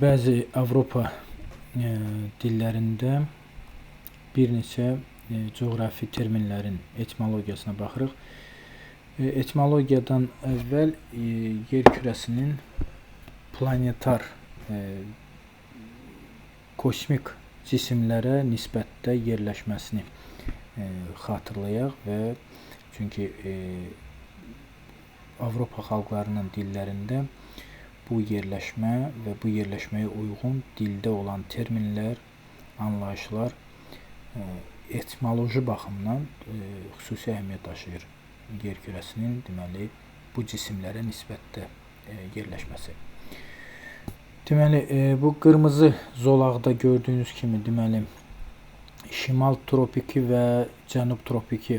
Bəzi Avropa dillərində bir neçə coğrafi terminlərin etimologiyasına baxırıq. Etimologiyadan əvvəl yer kürəsinin planetar, kosmik cisimlərə nisbətdə yerləşməsini xatırlayaq və çünki Avropa xalqlarının dillərində bu yerləşmə və bu yerləşməyə uyğun dildə olan terminlər, anlayışlar etimoloji baxımdan xüsusi əhəmiyyət daşıyır. Yer kürəsinin deməli bu cisimlərə nisbətdə yerləşməsi. Deməli bu qırmızı zolaqda gördüyünüz kimi deməli şimal tropiki və cənub tropiki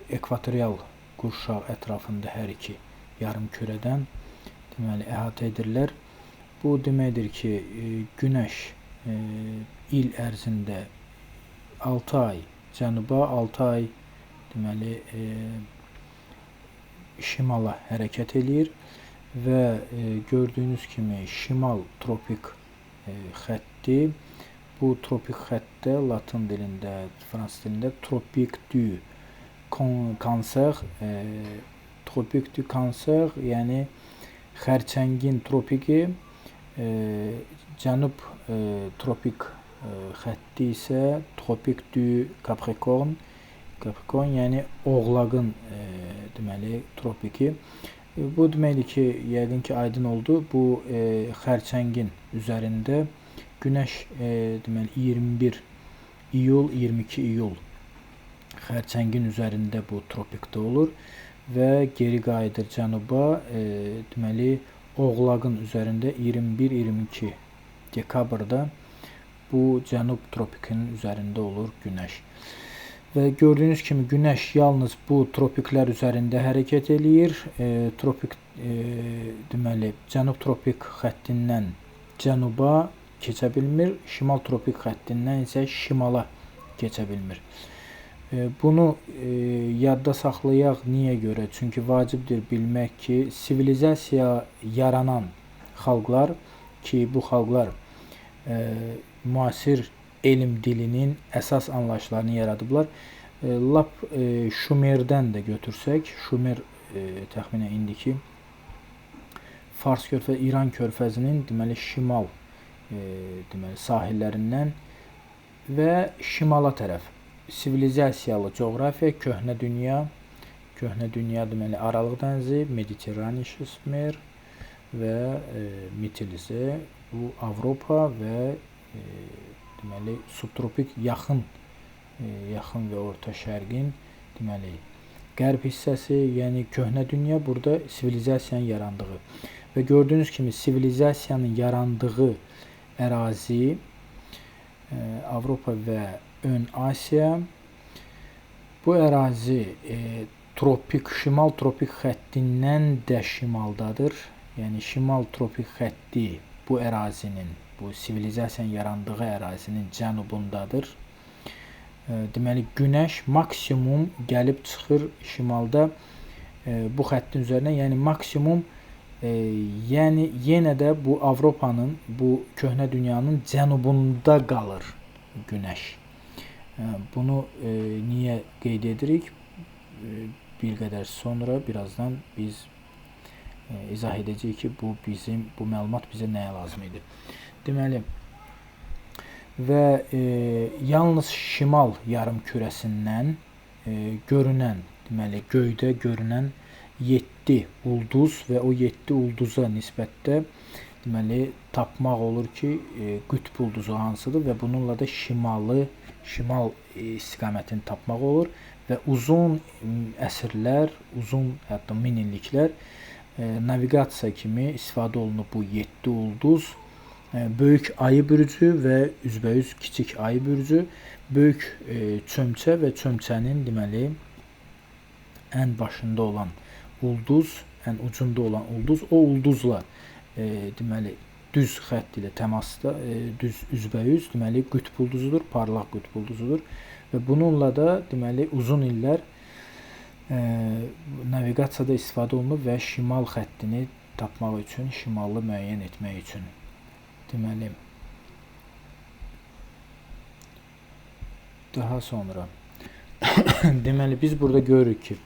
ekvatorial qurşaq ətrafında hər iki yarımkürədən deməli əhatə edirlər. Bu deməkdir ki, Günəş il ərzində 6 ay cənuba, 6 ay deməli şimala hərəkət eləyir və gördüyünüz kimi şimal tropik xətti, bu tropik xəttdə latın dilində, fransız dilində tropik du cancer, tropik du cancer, yəni xərçəngin tropiki, cənub tropik xətti isə tropik du Capricorn, yəni oğlaqın deməli tropiki. Bu deməkdir ki, yəqin ki aydın oldu. Bu xərçəngin üzərində Günəş deməli 21 iyul, 22 iyul xərçəngin üzərində bu tropikdə olur və geri qayıdır cənuba, deməli oğlaqın üzərində 21-22 dekabrda bu cənub tropikinin üzərində olur Günəş. Və gördüyünüz kimi Günəş yalnız bu tropiklər üzərində hərəkət eləyir. Tropik deməli cənub tropik xəttindən cənuba keçə bilmir, şimal tropik xəttindən isə şimala keçə bilmir. Bunu yadda saxlayaq niyə görə? Çünki vacibdir bilmək ki, sivilizasiya yaranan xalqlar ki, bu xalqlar müasir elm dilinin əsas anlayışlarını yaradıblar. Lap Şumerdən də götürsək, Şumer təxminən indiki Fars körfəzi, İran körfəzinin deməli şimal deməli sahillərindən və şimala tərəf sivilizasiyalı coğrafiya, köhnə dünya deməli Aralıq dənizi, Mediterrani Şismer və Mitilisi, bu Avropa və deməli subtropik yaxın və orta şərqin deməli qərb hissəsi, yəni köhnə dünya burada sivilizasiyanın yarandığı və gördüyünüz kimi sivilizasiyanın yarandığı ərazi Avropa və Ön Asiya. Bu ərazi şimal tropik xəttindən də şimaldadır. Yəni şimal tropik xətti bu ərazinin, bu sivilizasiyanın yarandığı ərazinin cənubundadır. Deməli Günəş maksimum gəlib çıxır şimalda bu xəttin üzərinə, yəni maksimum yəni yenə də bu Avropanın, bu köhnə dünyanın cənubunda qalır Günəş. Bunu niyə qeyd edirik? Bir qədər sonra, birazdan biz izah edəcəyik ki, bu məlumat bizə nəyə lazım idi. Deməli və yalnız şimal yarımkürəsindən görünən, deməli göydə görünən 7 ulduz və o 7 ulduza nisbətdə deməli tapmaq olur ki, qütb ulduzu hansıdır və bununla da şimal istiqamətini tapmaq olur və uzun əsrlər, uzun hətta min illiklər naviqasiya kimi istifadə olunub bu 7 ulduz. Böyük ayı bürcü və üzbəüz kiçik ayı bürcü, böyük çömçə və çömçənin deməli ən başında olan ulduz, ən ucunda olan ulduz, o ulduzla deməli düz xətt ilə təmasda, düz üzbəüz deməli qütb ulduzudur, parlaq qütb ulduzudur və bununla da deməli uzun illər naviqasiyada istifadə olunub və şimal xəttini tapmaq üçün, şimalı müəyyən etmək üçün. Deməli, daha sonra deməli biz burada görürük ki,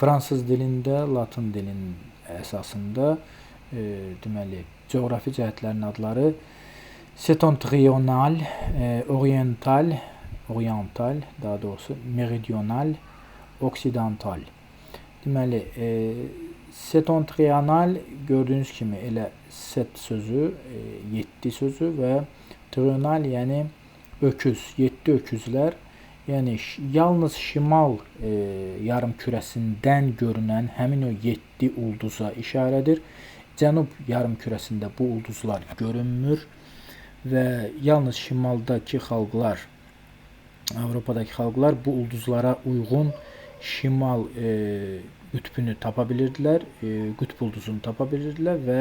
fransız dilində, latın dilinin əsasında deməli coğrafi cəhətlərin adları septentrional, oriental, daha doğrusu meridional, oksidental. Deməli, septentrional gördüyünüz kimi elə set sözü, 7 sözü və trional, yəni öküz, 7 öküzlər, yəni yalnız şimal yarımkürəsindən görünən həmin o 7 ulduza işarədir. Cənub yarımkürəsində bu ulduzlar görünmür və yalnız şimaldakı xalqlar, Avropadakı xalqlar bu ulduzlara uyğun şimal qütbünü tapa bilirdilər, qütb ulduzunu tapa bilirdilər və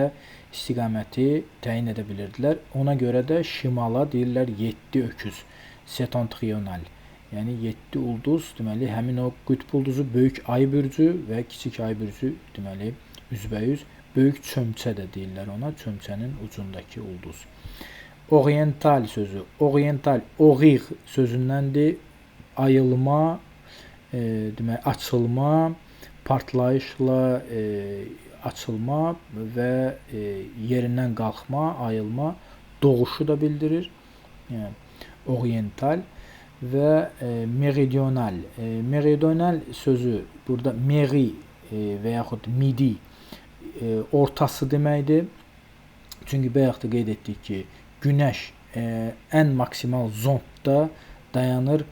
istiqaməti təyin edə bilirdilər. Ona görə də şimala deyirlər 7 öküz, septentrional. Yəni 7 ulduz, deməli həmin o qütb ulduzu, böyük ay bürcü və kiçik ay bürcü, deməli üzbəyüz böyük çömçə də deyirlər ona, çömçənin ucundakı ulduz. Oriental sözü, oriental, oriq sözündəndir, ayılma, deməli açılma, partlayışla açılma və yerindən qalxma, ayılma, doğuşu da bildirir. Yəni oriental və meridional. Meridional sözü burada meri və yaxud midi ortası deməkdir. Çünki bayaq da qeyd etdik ki, Günəş ən maksimal zondda dayanır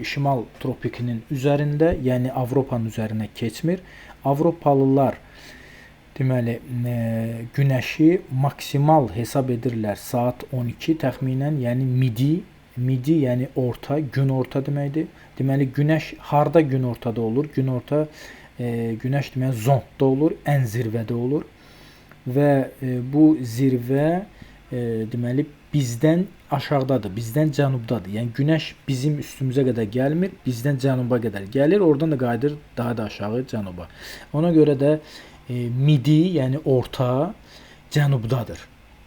şimal tropikinin üzərində, yəni Avropanın üzərinə keçmir. Avropalılar deməli Günəşi maksimal hesab edirlər saat 12 təxminən, yəni midi yəni orta, gün orta deməkdir. Deməli Günəş harda gün ortada olur? Gün orta Günəş deməli zondda olur, ən zirvədə olur və bu zirvə deməli bizdən aşağıdadır, bizdən cənubdadır. Yəni Günəş bizim üstümüzə qədər gəlmir, bizdən cənuba qədər gəlir, oradan da qayıdır daha da aşağı cənuba. Ona görə də midi, yəni orta cənubdadır.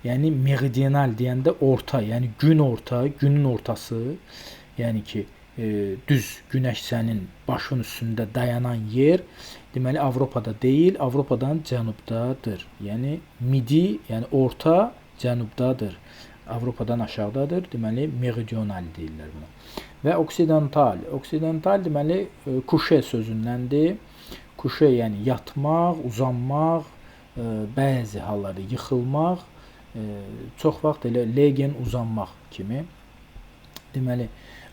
Yəni meridional deyəndə orta, yəni gün orta, günün ortası, yəni ki düz Günəş sənin başın üstündə dayanan yer, deməli Avropada deyil, Avropadan cənubdadır. Yəni midi, yəni orta cənubdadır, Avropadan aşağıdadır, deməli meridional deyirlər buna. Və oksidental, oksidental deməli kuşe sözündəndir. Kuşe yəni yatmaq, uzanmaq, bəzi hallarda yıxılmaq, çox vaxt elə legen uzanmaq kimi. Deməli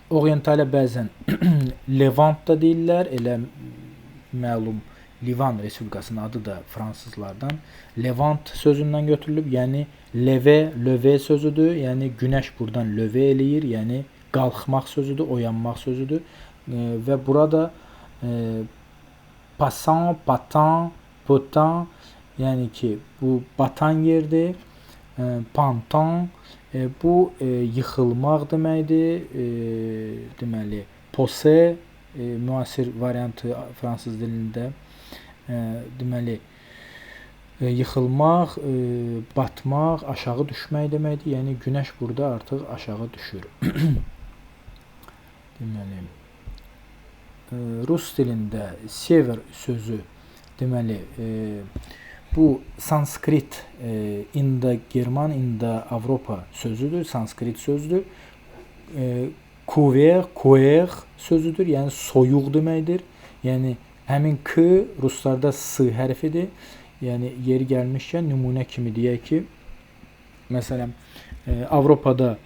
orientalə bəzən Levant da deyirlər, elə məlum Livan Respublikasının adı da fransızlardan Levant sözündən götürülüb, yəni löve sözüdür, yəni günəş buradan löve eləyir, yəni qalxmaq sözüdür, oyanmaq sözüdür və burada passant, patan, potan, yəni ki bu batan yerdir, pantan, bu yıxılmaq deməkdir, deməli pose, müasir variantı fransız dilində, deməli yıxılmaq, batmaq, aşağı düşmək deməkdir. Yəni günəş burada artıq aşağı düşür. Deməli rus dilində sever sözü, deməli bu sanskrit, indo-german, indo-avropa sözüdür, sanskrit sözdür. Kuver, kuer sözüdür, yəni soyuq deməkdir. Yəni həmin k ruslarda s hərfidir. Yəni yeri gəlmişkən nümunə kimi deyək ki, məsələn Avropada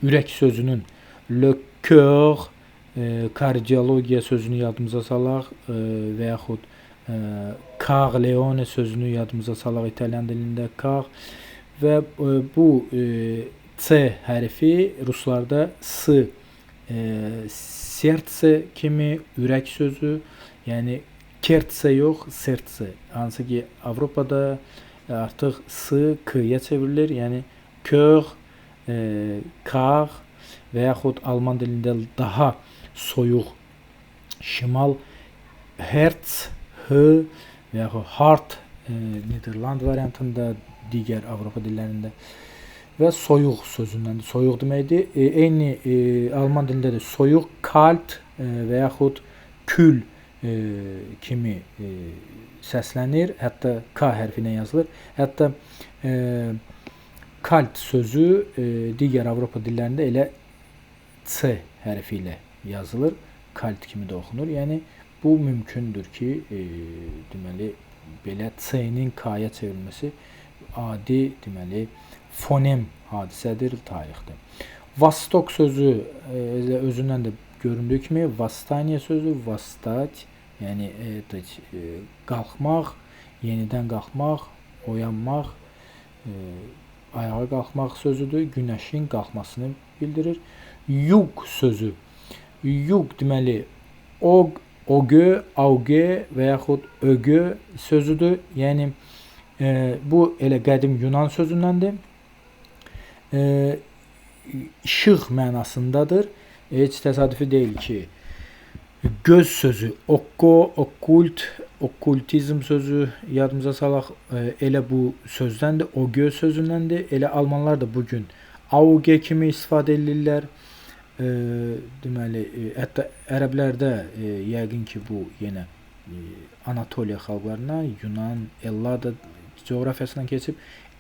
ürək sözünün le cœur, kardiologiya sözünü yadımıza salaq və yaxud car leone sözünü yadımıza salaq italyan dilində car və bu c hərfi ruslarda s, sertse kimi ürək sözü, yəni kertse yox, sertse. Hansı ki Avropada artıq s k-ya çevrilir. Yəni cœur, car və yaxud alman dilində daha soyuq şimal herz, h və yaxud heart Niderland variantında, digər Avropa dillərində və soyuq sözündəndir. Soyuq deməkdir. Eyni alman dilində də soyuq kalt və yaxud kül kimi səslənir. Hətta K hərfi ilə yazılır. Hətta kalt sözü digər Avropa dillərində elə C hərfi ilə yazılır. Kalt kimi də oxunur. Yəni bu mümkündür ki, deməli belə C-nin K-ya çevrilməsi adi, deməli fonem hadisədir tarixdə. Vostok sözü özündən də göründüyü kimi vastaniya sözü, vastać, yəni qalxmaq, yenidən qalxmaq, oyanmaq, ayağa qalxmaq sözüdür. Günəşin qalxmasını bildirir. Yug sözü. Yug deməli ogö, augö və yaxud ögö sözüdür. Yəni bu elə qədim Yunan sözündəndir. İşıq mənasındadır. Heç təsadüfi deyil ki, göz sözü, okko, okkult, okkultizm sözü yadımıza salaq, elə bu sözdəndir, ogö sözündəndir. Elə almanlar da bugün auge kimi istifadə edirlər. Deməli, hətta ərəblərdə yəqin ki, bu yenə Anatoliya xalqlarına, Yunan, Ellada coğrafiyasından keçib.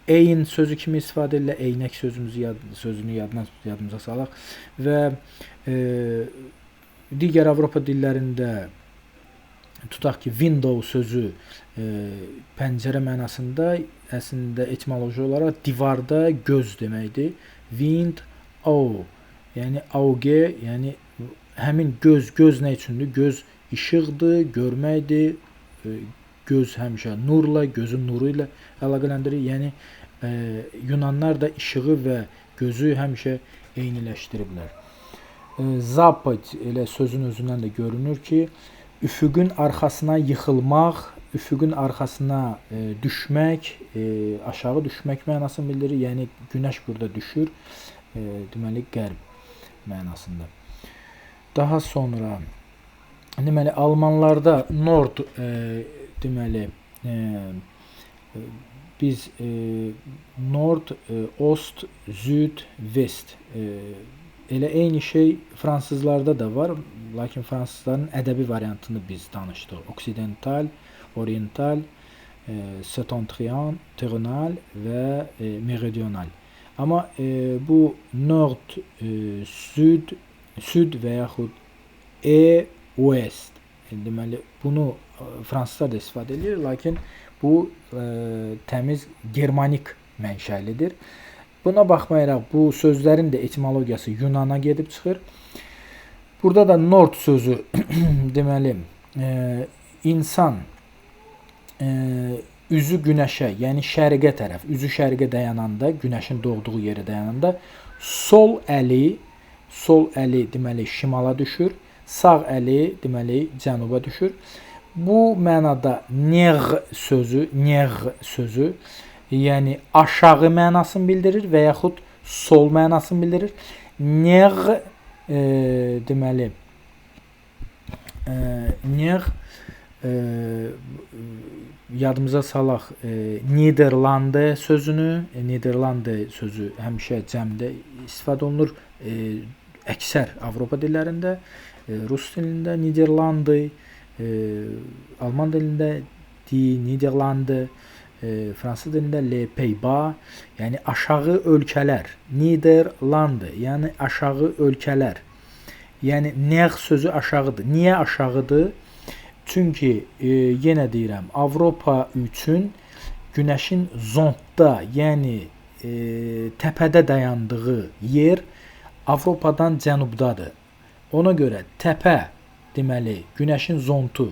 Eyn sözü kimi istifadə edirlər. Eynək sözünü yadımıza salaq. Və digər Avropa dillərində tutaq ki, window sözü pəncərə mənasında, əslində etimoloji olaraq divarda göz deməkdir. Window, yəni auge, yəni həmin göz nə üçündür? Göz işıqdır, görməkdir. Göz həmişə nurla, gözün nuru ilə əlaqələndirir. Yəni Yunanlar da işığı və gözü həmişə eyniləşdiriblər. Zapad elə sözün özündən də görünür ki, üfüqün arxasına yıxılmaq, üfüqün arxasına düşmək, aşağı düşmək mənasını bildirir. Yəni günəş burada düşür, deməli qərb mənasında. Daha sonra deməli almanlarda nord deməli biz nord, ost, süd, vest elə eyni şey fransızlarda da var. Lakin fransızların ədəbi variantını biz danışdıq. Oksidental, oriental, septentrional və meridional. Amma bu nord, süd və yaxud ouest, deməli bunu fransızlar da istifadə edir, lakin bu təmiz germanik mənşəlidir. Buna baxmayaraq bu sözlərin də etimologiyası Yunana gedib çıxır. Burada da nord sözü deməli insan üzü günəşə, yəni şərqə tərəf, üzü şərqə dayananda, günəşin doğduğu yerə dayananda sol əli deməli şimala düşür, sağ əli deməli cənuba düşür. Bu mənada neğ sözü yəni aşağı mənasını bildirir və yaxud sol mənasını bildirir. Neğ deməli neğ yadımıza salaq Niderlanda sözünü. Niderlanda sözü həmişə cəmdə istifadə olunur. Əksər Avropa dillərində, Rus dilində Niderlandı, Alman dilində Die Niderlande, Fransız dilində Les Pays-Bas, yəni aşağı ölkələr. Niderlande, yəni aşağı ölkələr. Yəni neğ sözü aşağıdır. Niyə aşağıdır? Çünki yenə deyirəm, Avropa üçün günəşin zondda, yəni təpədə dayandığı yer Avropadan cənubdadır. Ona görə təpə, deməli, günəşin zontu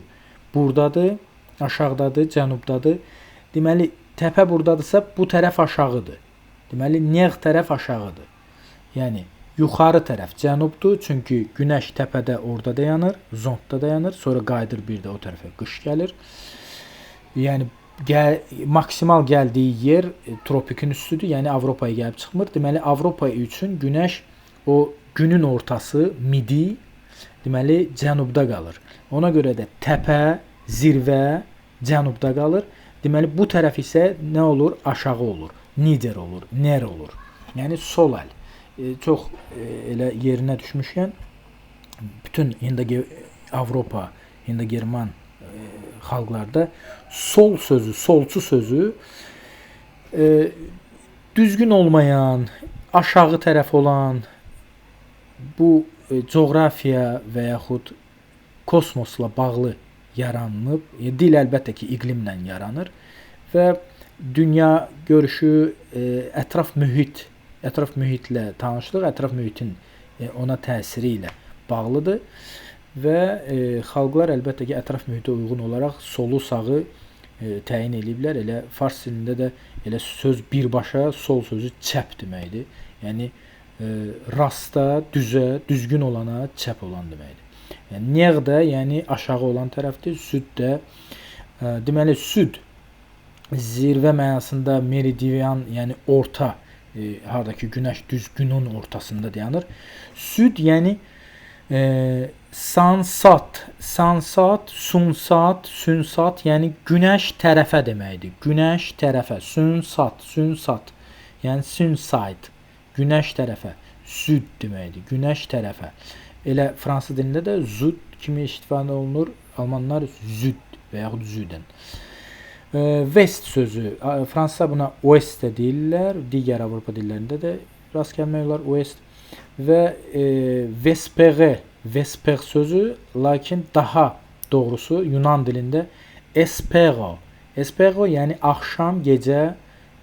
buradadır, aşağıdadır, cənubdadır. Deməli, təpə buradadırsa, bu tərəf aşağıdır. Deməli, neğ tərəf aşağıdır. Yəni, yuxarı tərəf cənubdur, çünki günəş təpədə orada dayanır, zondda dayanır, sonra qayıdır bir də o tərəfə, qış gəlir. Yəni, maksimal gəldiyi yer tropikin üstüdür, yəni Avropaya gəlib çıxmır. Deməli, Avropa üçün günəş o günün ortası, midi, deməli, cənubda qalır. Ona görə də təpə, zirvə cənubda qalır Deməli bu tərəf isə nə olur? Aşağı olur. Nider olur, ner olur. Yəni sol əl. Çox elə yerinə düşmüşkən bütün Avropa, Hindo-German xalqlarda sol sözü, solçu sözü düzgün olmayan, aşağı tərəf olan bu coğrafiya və yaxud kosmosla bağlı yaranıb. Dil əlbəttə ki, iqlimlə yaranır və dünya görüşü, ətraf mühitlə tanışlıq, ətraf mühitin ona təsiri ilə bağlıdır və xalqlar əlbəttə ki, ətraf mühitə uyğun olaraq solu, sağı təyin ediblər. Elə fars dilində də elə söz birbaşa, sol sözü çəp deməkdir. Yəni rasta, düzə, düzgün olana çəp olan deməkdir. Yəni neğ də, yəni aşağı olan tərəfdir, süd də deməli süd zirvə mənasında meridian, yəni orta, hardakı günəş düz günün ortasında dayanır. Süd yəni sansat, sünsat, yəni günəş tərəfə deməkdir. Günəş tərəfə, sünsat, yəni sünside, günəş tərəfə, süd deməkdir. Günəş tərəfə. Elə fransız dilində də zud kimi istifadə olunur. Almanlar züd və yaxud züden. West sözü, fransızlar buna ouest də deyirlər. Digər Avropa dillərində də rast gəlmək olar ouest. Və vesper sözü, lakin daha doğrusu Yunan dilində espero. Espero yəni axşam, gecə,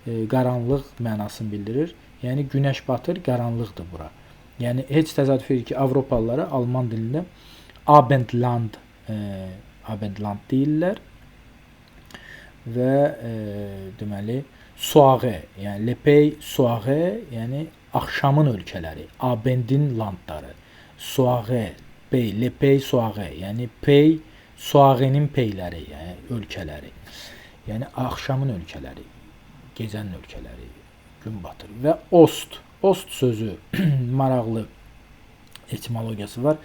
qaranlıq mənasını bildirir. Yəni günəş batır, qaranlıqdır bura. Yəni heç təsadüf deyil ki, Avropalılara Alman dilində Abendland deyirlər və deməli soirée, yəni le pays soirée, yəni axşamın ölkələri, Abendin landları, soirée, pey, le pays soirée, yəni pey, soirée-nin peyləri, yəni ölkələri. Yəni axşamın ölkələri, gecənin ölkələri, gün batır. Və ost sözü maraqlı etimologiyası var.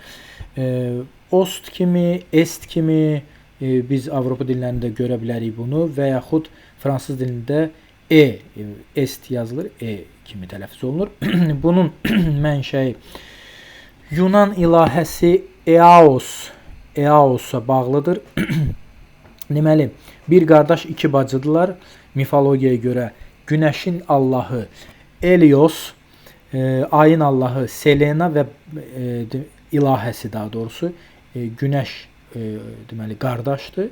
Ost kimi, est kimi biz Avropa dillərində görə bilərik bunu və yaxud fransız dilində est yazılır, kimi tələffüz olunur. Bunun mənşəyi Yunan ilahəsi Eaosa bağlıdır. Deməli, bir qardaş, iki bacıdırlar. Mifologiyaya görə günəşin Allahı Helios, ayın Allahı Selena və ilahəsi daha doğrusu günəş deməli qardaşdır.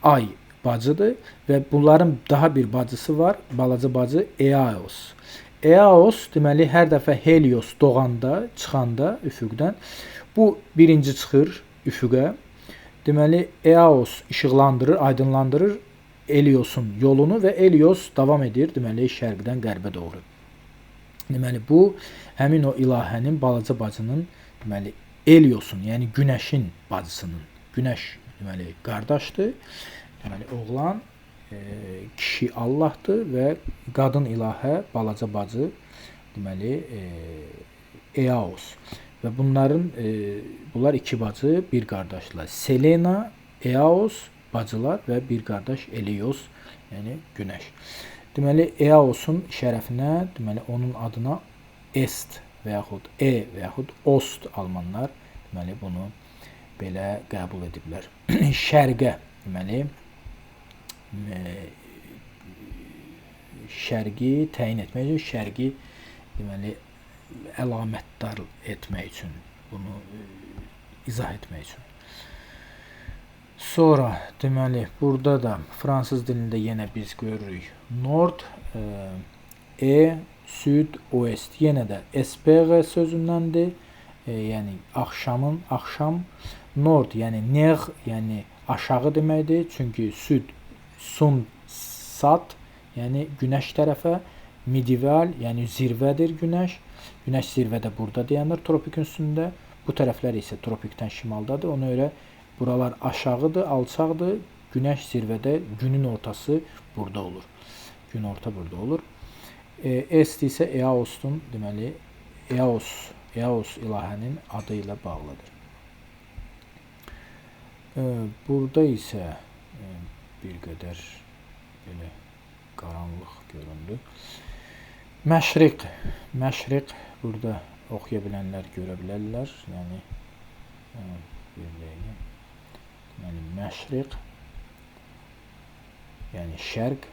Ay bacıdır və bunların daha bir bacısı var, balaca bacı Eaos. Eaos deməli hər dəfə Helios doğanda, çıxanda üfüqdən bu birinci çıxır üfüqə. Deməli Eaos işıqlandırır, aydınlandırır Helios'un yolunu və Helios davam edir deməli şərqdən qərbə doğru. Deməli bu həmin o ilahənin balaca bacının deməli Helios'un, yəni günəşin bacısının, günəş deməli qardaşdır. Deməli oğlan kişi Allahdır və qadın ilahə balaca bacı deməli Eaos. Və bunlar iki bacı, bir qardaşlar. Selena, Eaos bacılar və bir qardaş Helios, yəni günəş. Deməli Eaos'un şərəfinə, deməli onun adına est və yaxud və yaxud ost almanlar deməli bunu belə qəbul ediblər. Şərqə, deməli şərqi təyin etmək üçün, şərqi deməli əlamətdar etmək üçün, bunu izah etmək üçün. Sonra deməli burada da fransız dilində yenə biz görürük nord, süd, ouest. Yenə də espere sözündəndir. Yəni axşam, nord, yəni neğ, yəni aşağı deməkdir. Çünki süd, sat, yəni günəş tərəfə, medieval, yəni zirvədir günəş. Günəş zirvədə burada dayanır tropikin üstündə. Bu tərəflər isə tropikdən şimaldadır. Ona görə buralar aşağıdır, alçaqdır. Günəş zirvədə, günün ortası burada olur. Gün orta burada olur. Est isə Eaos'un, deməli Eaos ilahənin adı ilə bağlıdır. Burada isə bir qədər Belə qaranlıq göründü. Məşriq. Məşriq burada oxuya bilənlər görə bilərlər. Yəni bir dəqiqə. Yəni məşriq, yəni şərq,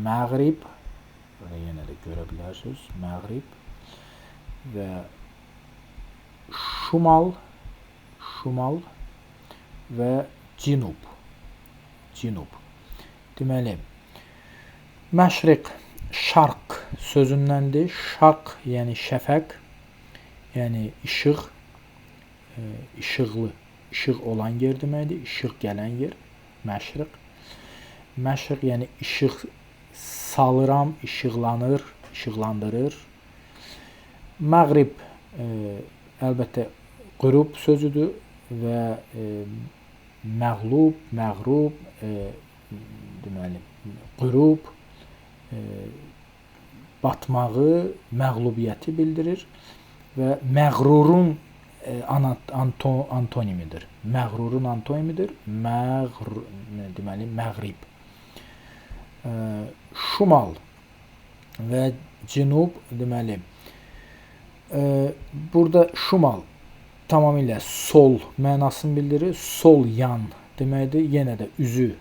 məğrib, burada yenə də görə bilərsiniz, məğrib və şimal, şimal və cənub, cənub. Deməli, məşriq şarq sözündəndir. Şarq yəni şəfəq, yəni işıq, işıqlı, işıq olan yer deməkdir. İşıq gələn yer məşriq. Məşriq yəni işıq salıram, işıqlanır, işıqlandırır. Məğrib əlbəttə qürub sözüdür və məğlub, məğrub, deməli qürub batmağı, məğlubiyyəti bildirir və məğrurun antonimidir. Məğrurun antonimidir. Deməli məğrib. Şimal və cənub deməli burada şimal tamamilə sol mənasını bildirir. Sol yan deməkdir. Yenə də üzü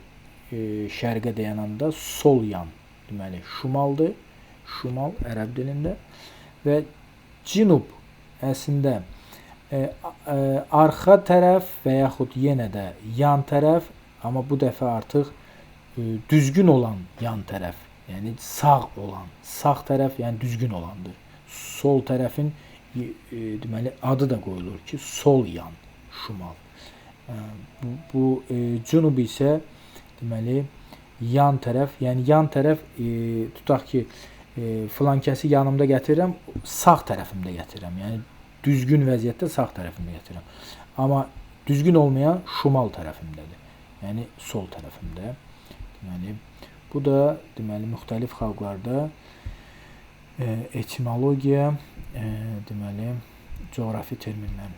şərqə dayananda sol yan deməli şimaldır. Şimal ərəb dilində və cənub əslində arxa tərəf və yaxud yenə də yan tərəf, amma bu dəfə artıq düzgün olan yan tərəf, yəni sağ olan, sağ tərəf yəni düzgün olandır. Sol tərəfin deməli adı da qoyulur ki, sol yan, şimal. Bu cənub isə deməli yan tərəf, yəni yan tərəf tutaq ki, filankəsi yanımda gətirirəm, sağ tərəfimdə gətirirəm. Yəni düzgün vəziyyətdə sağ tərəfimdə gətirirəm. Amma düzgün olmayan şimal tərəfimdədir. Yəni sol tərəfimdə. Deməli bu da deməli müxtəlif xalqlarda etimologiya, deməli coğrafi terminlər.